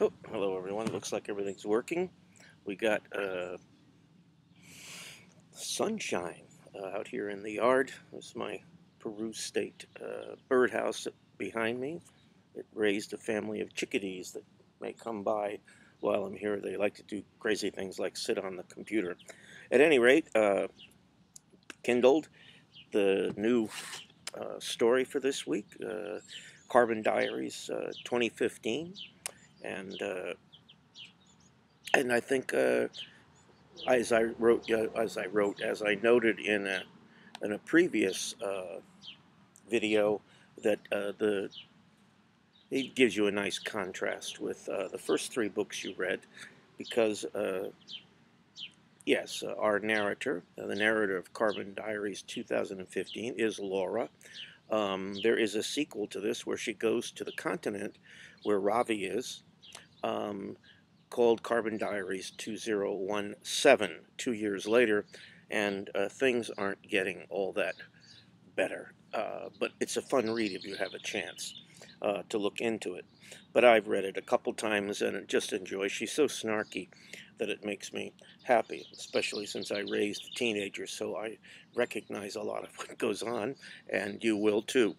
Oh, hello everyone. Looks like everything's working. We got sunshine out here in the yard. This is my Peru State birdhouse behind me. It raised a family of chickadees that may come by while I'm here. They like to do crazy things like sit on the computer. At any rate, kindled the new story for this week, Carbon Diaries 2015, and uh, and I think as I noted in a previous video, that it gives you a nice contrast with the first three books you read, because yes, our narrator, the narrator of Carbon Diaries 2015, is Laura. There is a sequel to this where she goes to the continent where Ravi is. Um, Called Carbon Diaries 2017, 2 years later, and things aren't getting all that better. But it's a fun read if you have a chance to look into it. But I've read it a couple times and just enjoy. She's so snarky that it makes me happy, especially since I raised teenagers, so I recognize a lot of what goes on, and you will too.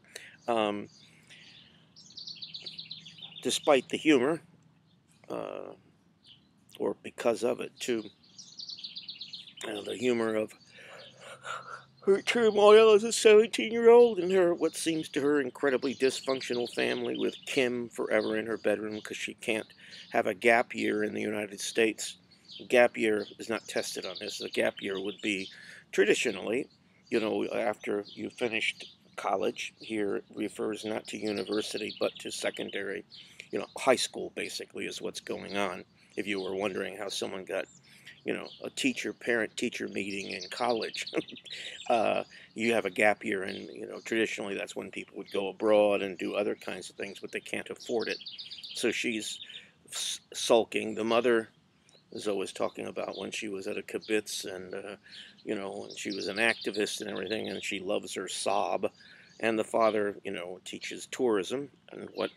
Um, Despite the humor, uh, or because of it too, the humor of her turmoil as a 17-year-old and her what seems to her incredibly dysfunctional family, with Kim forever in her bedroom because she can't have a gap year in the United States. Gap year is not tested on this. A gap year would be traditionally, after you finished college. Here it refers not to university but to secondary, high school basically is what's going on. If you were wondering how someone got a parent-teacher meeting in college. uh, you have a gap year, and traditionally that's when people would go abroad and do other kinds of things, but they can't afford it. So she's sulking. The mother is always talking about when she was at a kibbutz, and when she was an activist and everything, and she loves her sob. And the father, teaches tourism, and what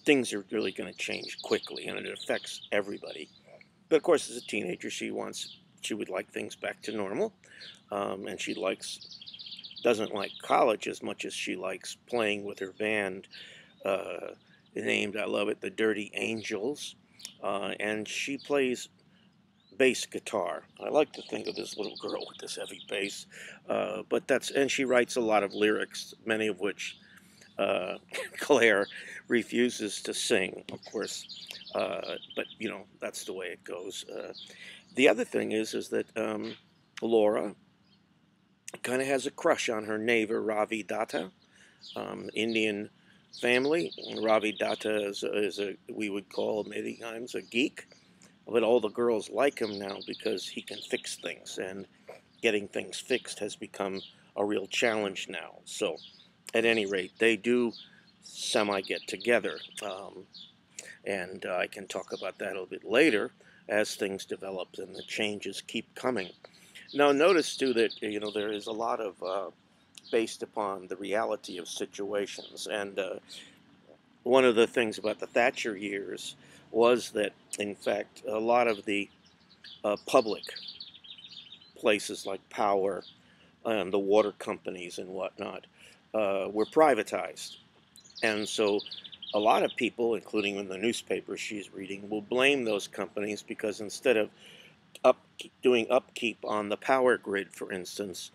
things are really going to change quickly, and it affects everybody. But of course, as a teenager, she would like things back to normal, and she doesn't like college as much as she likes playing with her band, uh, named, I love it, the Dirty Angels, and she plays bass guitar. I like to think of this little girl with this heavy bass, and she writes a lot of lyrics, many of which Claire refuses to sing, of course. But that's the way it goes. The other thing is that Laura kind of has a crush on her neighbor Ravi Datta, Indian family. Ravi Datta is a we would call many times a geek, but all the girls like him now because he can fix things, and getting things fixed has become a real challenge now. So, at any rate, they do semi get together, and I can talk about that a little bit later as things develop and the changes keep coming. Now, notice too that there is a lot of based upon the reality of situations, and one of the things about the Thatcher years was that, in fact, a lot of the public places like power and the water companies and whatnot were privatized. And so a lot of people, including in the newspaper she's reading, will blame those companies because instead of doing upkeep on the power grid, for instance,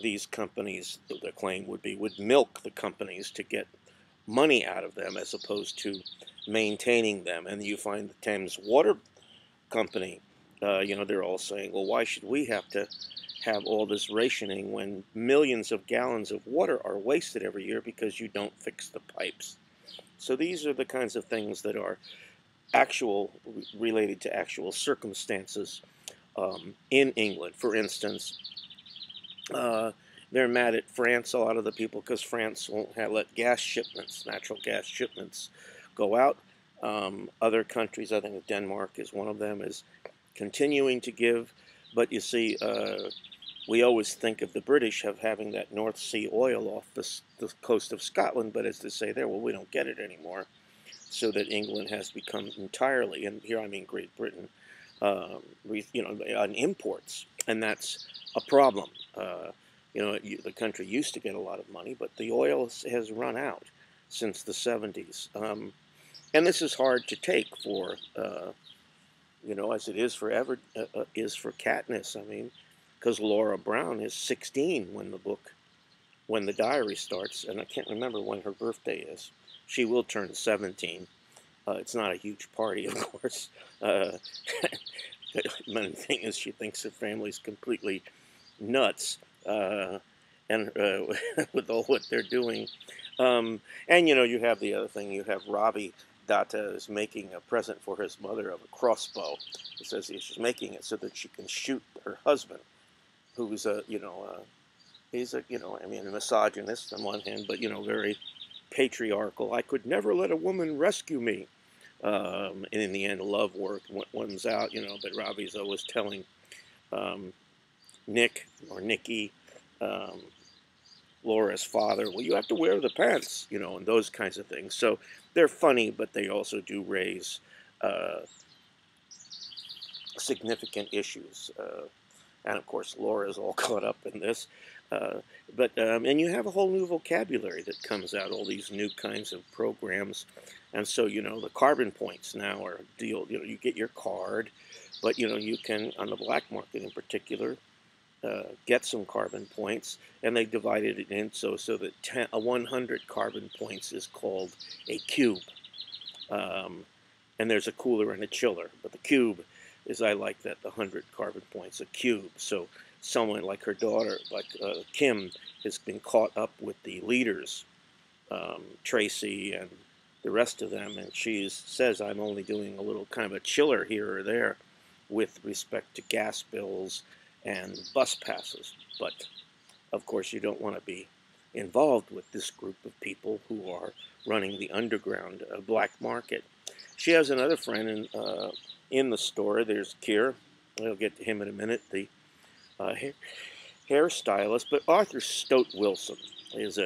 these companies, the claim would milk the companies to get money out of them as opposed to maintaining them. And you find the Thames Water Company, they're all saying, well, why should we have to have all this rationing when millions of gallons of water are wasted every year because you don't fix the pipes? So these are the kinds of things that are related to actual circumstances in England. For instance, they're mad at France, a lot of the people, because France won't let natural gas shipments, go out. Other countries, I think Denmark is one of them, is continuing to give. But you see, we always think of the British having that North Sea oil off the coast of Scotland, but as they say there, well, we don't get it anymore. so that England has become entirely, and here I mean Great Britain, on imports, and that's a problem. The country used to get a lot of money, but the oil has run out since the 70s. And this is hard to take for, as it is for is for Katniss. I mean, because Laura Brown is 16 when the diary starts, and I can't remember when her birthday is. She will turn 17. It's not a huge party, of course. The main thing is she thinks her family's completely nuts, and with all what they're doing. And you have the other thing. You have Ravi Datta is making a present for his mother of a crossbow. He says she's making it so that she can shoot her husband, who's he's a misogynist on one hand, but very patriarchal. I could never let a woman rescue me. And in the end, love work wins out, but Ravi's always telling Nick or Nikki, Laura's father, well, you have to wear the pants, and those kinds of things. So they're funny, but they also do raise significant issues. And of course, Laura's all caught up in this. And you have a whole new vocabulary that comes out, all these new kinds of programs. And so, the carbon points now are a deal. You get your card, but, you can, on the black market in particular, get some carbon points, and they divided it in so that 100 carbon points is called a cube. And there's a cooler and a chiller, but the cube is, I like that, the 100 carbon points, a cube. So someone like her daughter, like Kim, has been caught up with the leaders, Tracy and the rest of them, and she says, I'm only doing a little kind of a chiller here or there with respect to gas bills and bus passes. But, of course, you don't want to be involved with this group of people who are running the underground black market. She has another friend in the store. There's Keir. I'll get to him in a minute, the hairstylist. But Arthur Stout Wilson is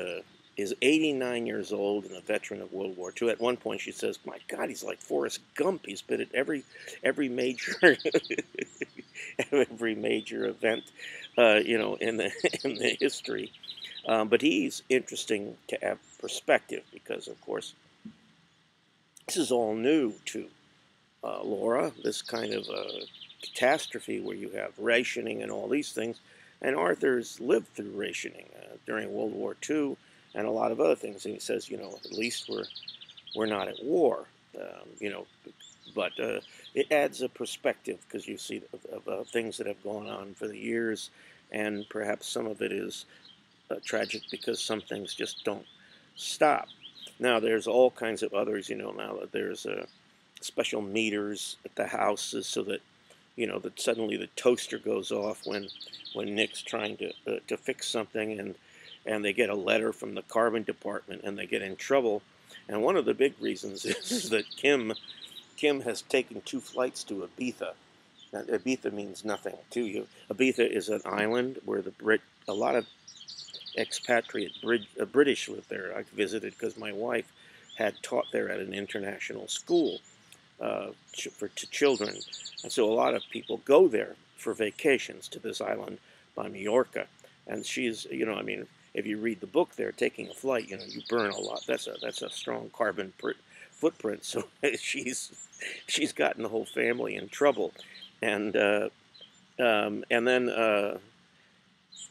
89 years old and a veteran of World War II. At one point, she says, "My God, he's like Forrest Gump. He's been at every major every major event, in the history." But he's interesting to have perspective because, of course, this is all new to Laura. This kind of catastrophe where you have rationing and all these things, and Arthur's lived through rationing during World War II. And a lot of other things. And he says, at least we're not at war, but it adds a perspective because you see of things that have gone on for the years, and perhaps some of it is tragic because some things just don't stop. Now there's all kinds of others, now that there's special meters at the houses so that that suddenly the toaster goes off when Nick's trying to fix something, and they get a letter from the carbon department and they get in trouble. And one of the big reasons is that Kim has taken 2 flights to Ibiza. Now, Ibiza means nothing to you. Ibiza is an island where a lot of expatriate British live there. I visited because my wife had taught there at an international school to children. And so a lot of people go there for vacations to this island by Majorca. And she's, if you read the book there, taking a flight, you burn a lot. That's a strong carbon footprint. So she's gotten the whole family in trouble, and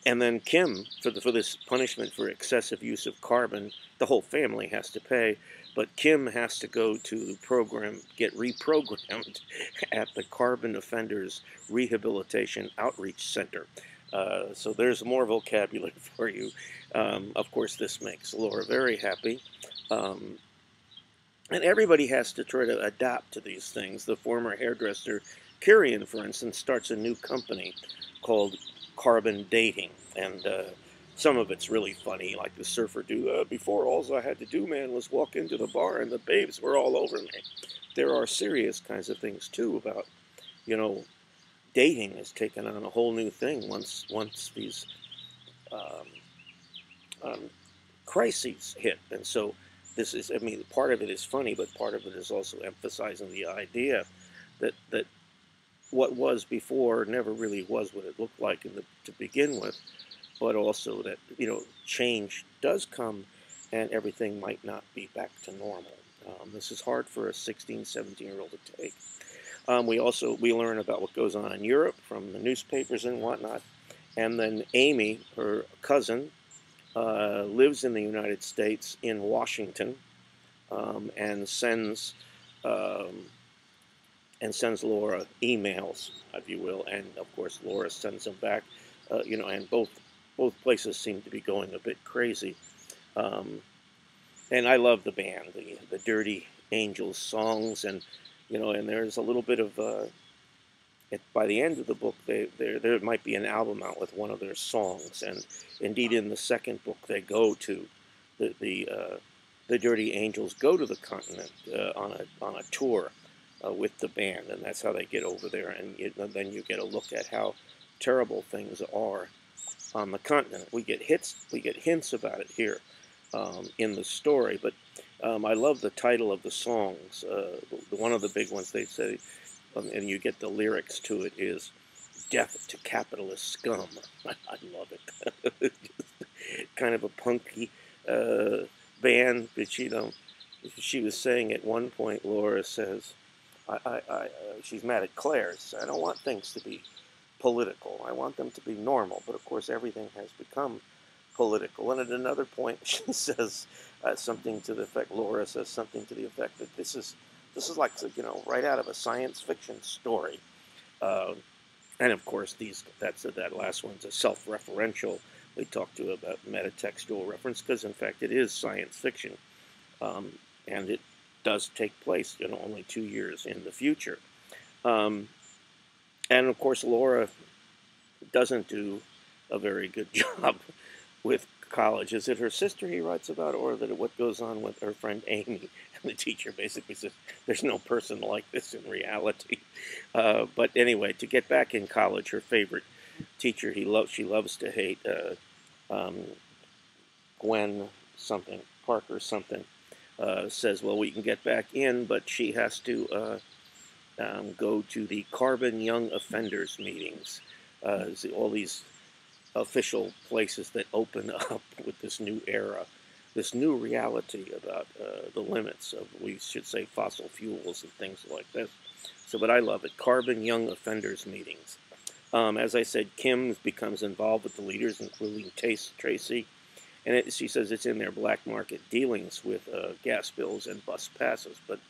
then Kim for this punishment for excessive use of carbon, the whole family has to pay. But Kim has to go to the program, get reprogrammed at the Carbon Offenders Rehabilitation Outreach Center. So there's more vocabulary for you. Of course, this makes Laura very happy. And everybody has to try to adapt to these things. The former hairdresser, Kirian, for instance, starts a new company called Carbon Dating. And some of it's really funny, like the surfer do. Before, all I had to do, man, was walk into the bar and the babes were all over me. There are serious kinds of things, too, about, dating has taken on a whole new thing once these crises hit. And so this is, I mean, part of it is funny, but part of it is also emphasizing the idea that what was before never really was what it looked like to begin with, but also that, change does come and everything might not be back to normal. This is hard for a 16, 17-year-old to take. We learn about what goes on in Europe from the newspapers and whatnot. And then Amy, her cousin, lives in the United States in Washington, and sends um, Laura emails, if you will, and of course Laura sends them back. And both places seem to be going a bit crazy. Um, and I love the band, the Dirty Angels songs, and there's a little bit of by the end of the book, there might be an album out with one of their songs, and indeed in the second book they go to the Dirty Angels go to the continent on a tour with the band, and that's how they get over there, and then you get a look at how terrible things are on the continent. We get hints about it here in the story, but I love the title of the songs. One of the big ones they say, and you get the lyrics to it, is "Death to Capitalist Scum." I love it. Kind of a punky band, but she was saying at one point, Laura says, she's mad at Claire. She says, "I don't want things to be political. I want them to be normal." But of course, everything has become political. And at another point, she says something to the effect. Laura says something to the effect that this is like, right out of a science fiction story. Uh, and of course, that last one's a self-referential. We talked to about metatextual reference because, in fact, it is science fiction, and it does take place, only 2 years in the future. And of course, Laura doesn't do a very good job with college. Is it her sister he writes about, or what goes on with her friend Amy? And the teacher basically says, "There's no person like this in reality." But anyway, to get back in college, her favorite teacher she loves to hate, Gwen something, Parker something, says, well, we can get back in, but she has to go to the Carbon Young Offenders meetings. All these official places that open up with this new era, this new reality about the limits of, we should say, fossil fuels and things like this. So, but I love it. Carbon Young Offenders meetings. As I said, Kim becomes involved with the leaders, including Tracy, and she says it's in their black market dealings with gas bills and bus passes. But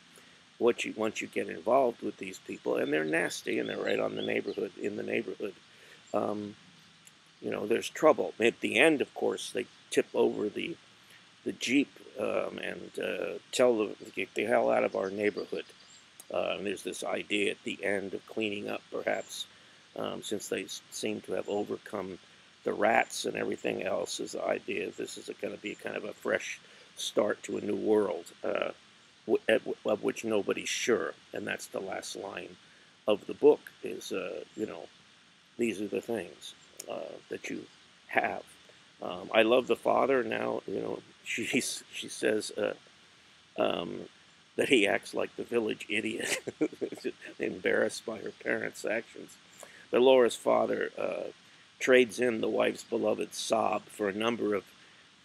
once you get involved with these people, and they're nasty, and they're right in the neighborhood, there's trouble. At the end, of course, they tip over the Jeep and tell them to get the hell out of our neighborhood. And there's this idea at the end of cleaning up, perhaps, since they seem to have overcome the rats and everything else. Is the idea this is going to be kind of a fresh start to a new world, of which nobody's sure. And that's the last line of the book is, these are the things that you have. I love the father now. She says that he acts like the village idiot, embarrassed by her parents' actions. But Laura's father trades in the wife's beloved Sob for a number of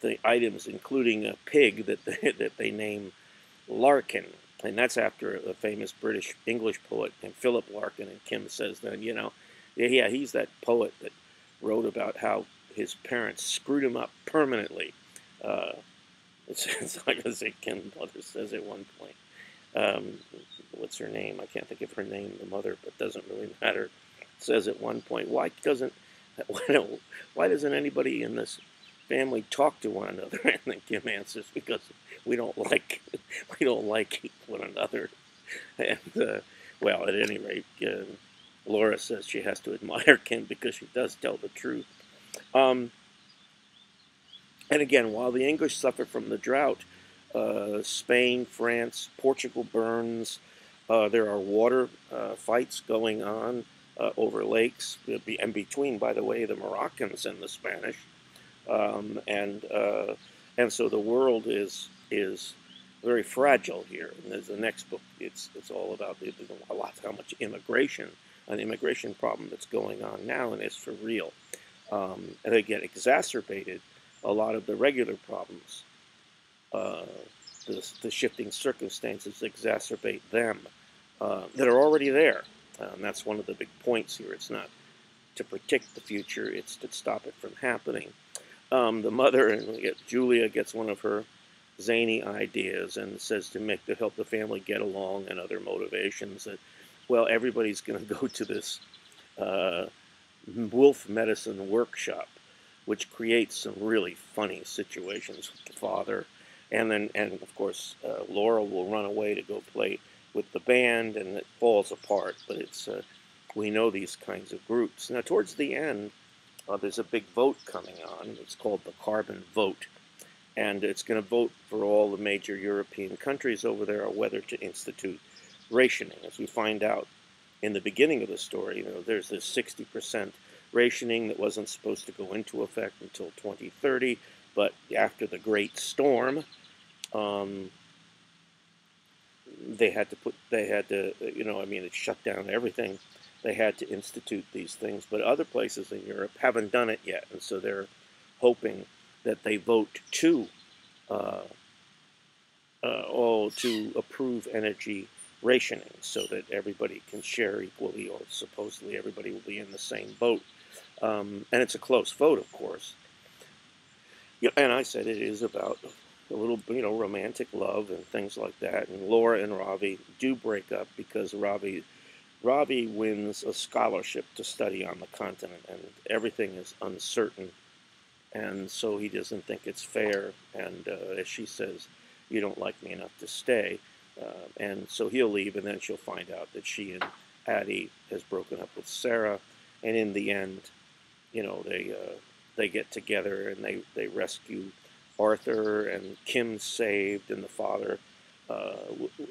the items, including a pig that they name Larkin. And that's after a famous British English poet named Philip Larkin. And Kim says then, yeah, he's that poet that wrote about how his parents screwed him up permanently. It's like, as Kim's mother says at one point. What's her name? I can't think of her name, the mother, but doesn't really matter. Says at one point, why doesn't anybody in this family talk to one another? And then Kim answers, because we don't like one another. And well, at any rate, Laura says she has to admire Kim because she does tell the truth. And again, while the English suffer from the drought, Spain, France, Portugal burns. There are water fights going on over lakes, and between, by the way, the Moroccans and the Spanish, and so the world is very fragile here. And there's the next book. It's all about how much an immigration problem that's going on now, and it's for real. And they get exacerbated. A lot of the regular problems, uh, the shifting circumstances exacerbate them that are already there. And that's one of the big points here. It's not to predict the future; it's to stop it from happening. The mother, and Julia gets one of her zany ideas and says to help the family get along, and other motivations that, well, everybody's going to go to this uh, wolf medicine workshop, which creates some really funny situations with the father. And of course, Laura will run away to go play with the band, and it falls apart. But we know these kinds of groups. Now, towards the end, there's a big vote coming on. It's called the Carbon Vote, and it's going to vote for all the major European countries over there on whether to institute rationing. As we find out in the beginning of the story, there's this 60% rationing that wasn't supposed to go into effect until 2030, but after the Great Storm, they had to, it shut down everything. They had to institute these things, but other places in Europe haven't done it yet, and so they're hoping that they vote to approve energy rationing, so that everybody can share equally, or supposedly everybody will be in the same boat. And it's a close vote, of course. Yeah, and I said it is about a little, romantic love and things like that. And Laura and Ravi do break up because Ravi wins a scholarship to study on the continent, and everything is uncertain. And so he doesn't think it's fair. And as she says, you don't like me enough to stay. And so he'll leave, and then she'll find out that she and Addie has broken up with Sarah. And in the end, they get together, and they rescue Arthur, and Kim's saved, and the father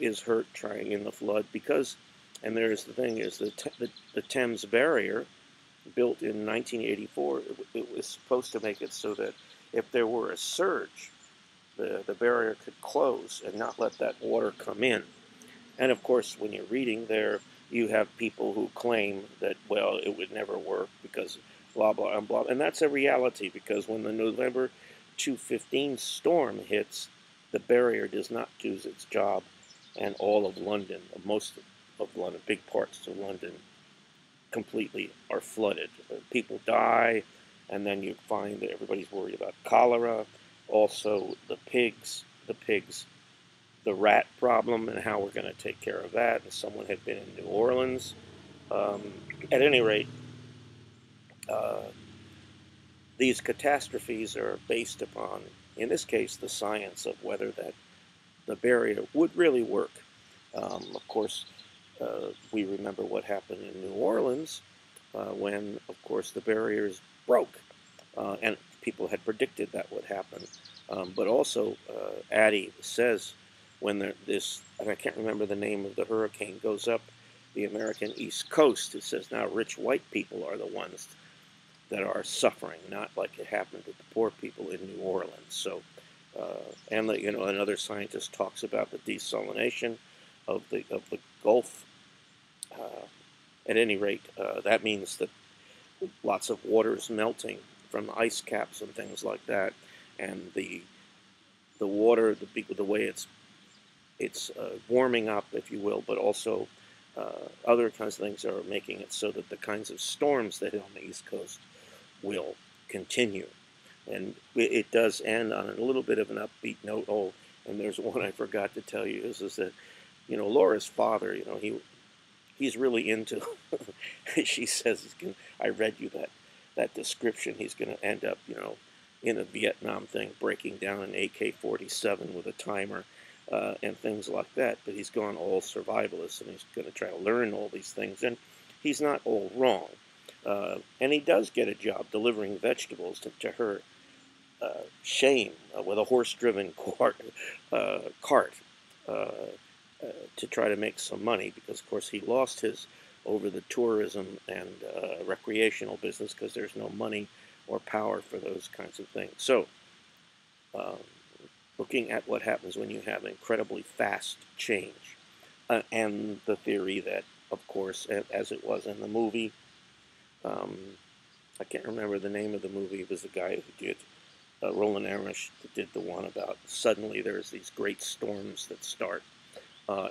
is hurt trying in the flood because, and there's the thing is, the Thames barrier, built in 1984, it was supposed to make it so that if there were a surge, the barrier could close and not let that water come in. And of course, when you're reading there, you have people who claim that, well, it would never work because blah, blah, and blah. And that's a reality, because when the November 215 storm hits, the barrier does not do its job, and all of London, most of London, big parts of London, completely are flooded. People die, and then you find that everybody's worried about cholera. Also, the rat problem, and how we're going to take care of that. And someone had been in New Orleans. At any rate, these catastrophes are based upon, in this case, the science of whether the barrier would really work. Of course, we remember what happened in New Orleans when, of course, the barriers broke, and people had predicted that would happen. But also, Addie says when and I can't remember the name of the hurricane, goes up the American East Coast, it says now rich white people are the ones that are suffering, not like it happened to the poor people in New Orleans. So, and another scientist talks about the desalination of the Gulf. At any rate, that means that lots of water is melting from the ice caps and things like that, and the water, the way it's warming up, if you will, but also other kinds of things are making it so that the kinds of storms that hit on the East Coast will continue. And it does end on a little bit of an upbeat note. Oh, and there's one I forgot to tell you is that, Laura's father, he's really into, she says, I read you that description, he's going to end up, in a Vietnam thing, breaking down an AK-47 with a timer and things like that. But he's gone all survivalist, and he's going to try to learn all these things. And he's not all wrong. And he does get a job delivering vegetables to her shame with a horse-driven cart to try to make some money, because, of course, he lost his over the tourism and recreational business because there's no money or power for those kinds of things. So looking at what happens when you have incredibly fast change. And the theory that, of course, as it was in the movie, um, I can't remember the name of the movie. It was the guy who did Roland Emmerich did the one about suddenly there's these great storms that start,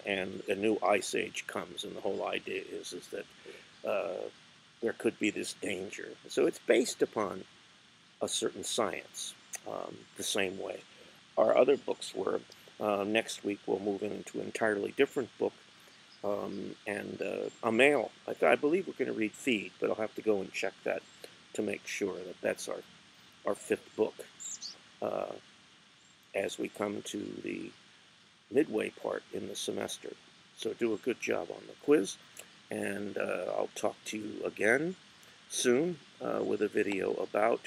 and a new ice age comes, and the whole idea is that there could be this danger. So it's based upon a certain science, the same way our other books were. Next week we'll move into an entirely different book, and a male. I believe we're going to read Feed, but I'll have to go and check that to make sure that that's our fifth book. Uh, as we come to the midway part in the semester. So do a good job on the quiz, and I'll talk to you again soon with a video about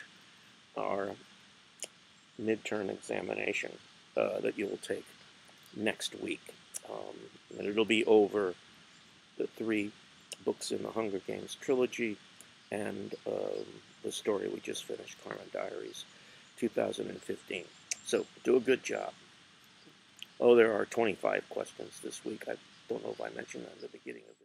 our midterm examination that you will take next week. And it'll be over the 3 books in the Hunger Games trilogy and the story we just finished, Carmen Diaries, 2015. So do a good job. Oh, there are 25 questions this week. I don't know if I mentioned that at the beginning of